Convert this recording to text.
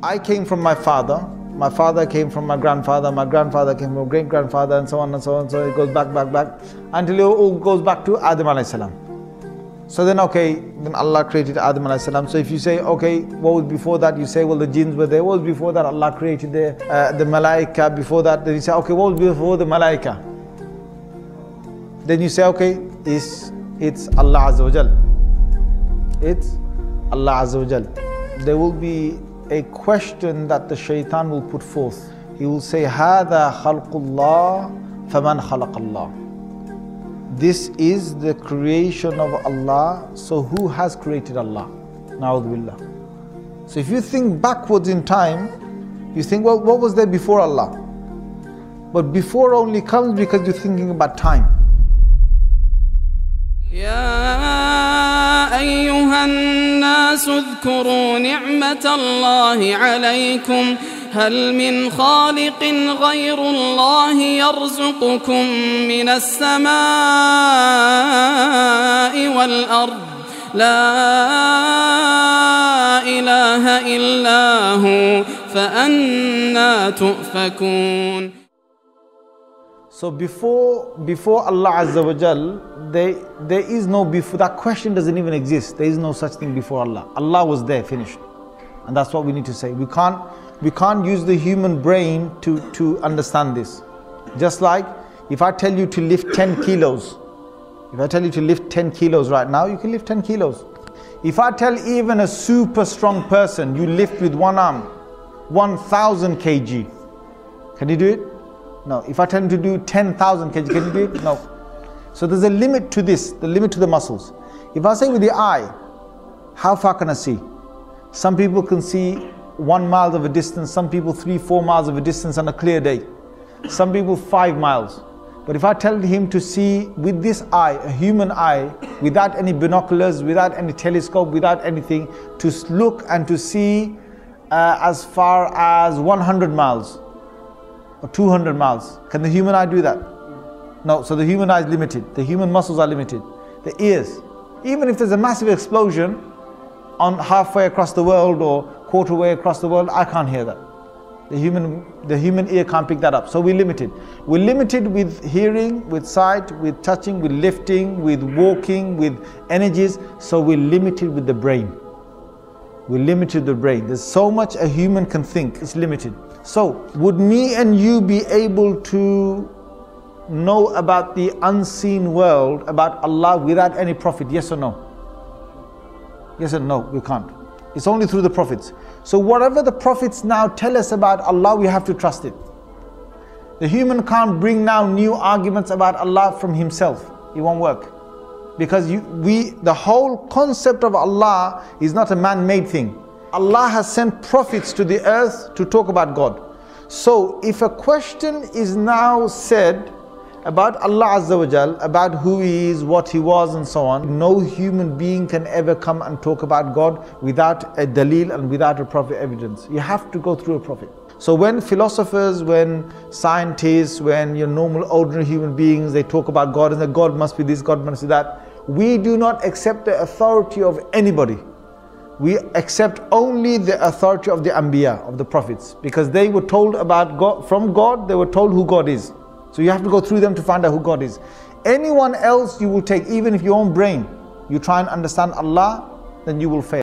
I came from my father came from my grandfather came from great-grandfather, and so on and so on. So it goes back until it all goes back to Adam alayhi salam. So then then Allah created Adam alayhi salam. So if you say, okay, what was before that? You say, well, the jinns were there. What was before that? Allah created the malaika before that. Then you say, okay, what was before the malaika? Then you say, okay, it's Allah Azza wa Jal. It's Allah Azza wa Jal. There will be a question that the shaitan will put forth. He will say, هَذَا خَلْقُ اللَّهِ فَمَنْ خَلَقَ اللَّهِ. This is the creation of Allah, so who has created Allah? Na'udhu billah. So if you think backwards in time, you think, well, what was there before Allah? But before only comes because you're thinking about time. يا أيها الناس اذكروا نعمة الله عليكم هل من خالق غير الله يرزقكم من السماء والأرض لا إله إلا هو فأنى تؤفكون. So before Allah Azza wa Jal, there is no before. That question doesn't even exist. There is no such thing before Allah. Allah was there, finished. And that's what we need to say. We can't use the human brain to understand this. Just like if I tell you to lift 10 kilos. If I tell you to lift 10 kilos right now, you can lift 10 kilos. If I tell even a super strong person, you lift with one arm 1,000 kg. Can you do it? No. If I tell him to do 10,000 kg, can you do it? No. So there's a limit to this, the limit to the muscles. If I say with the eye, how far can I see? Some people can see 1 mile of a distance, some people 3-4 miles of a distance on a clear day. Some people 5 miles. But if I tell him to see with this eye, a human eye, without any binoculars, without any telescope, without anything, to look and to see as far as 100 miles, or 200 miles. Can the human eye do that? No. So the human eye is limited. The human muscles are limited. The ears. Even if there's a massive explosion on halfway across the world or quarter way across the world, I can't hear that. The human ear can't pick that up. So we're limited. We're limited with hearing, with sight, with touching, with lifting, with walking, with energies. So we're limited with the brain. We're limited with the brain. There's so much a human can think. It's limited. So, would me and you be able to know about the unseen world, about Allah without any prophet? Yes or no? Yes or no? We can't. It's only through the prophets. So whatever the prophets now tell us about Allah, we have to trust it. The human can't bring now new arguments about Allah from himself. It won't work. Because the whole concept of Allah is not a man-made thing. Allah has sent prophets to the earth to talk about God. So if a question is now said about Allah Azza wa Jal, about who He is, what He was and so on, no human being can ever come and talk about God without a dalil and without a prophet evidence. You have to go through a prophet. So when philosophers, when scientists, when your normal ordinary human beings, they talk about God and that God must be this, God must be that, we do not accept the authority of anybody. We accept only the authority of the Anbiya, of the prophets, because they were told about God, from God, they were told who God is. So you have to go through them to find out who God is. Anyone else you will take, even if your own brain, you try and understand Allah, then you will fail.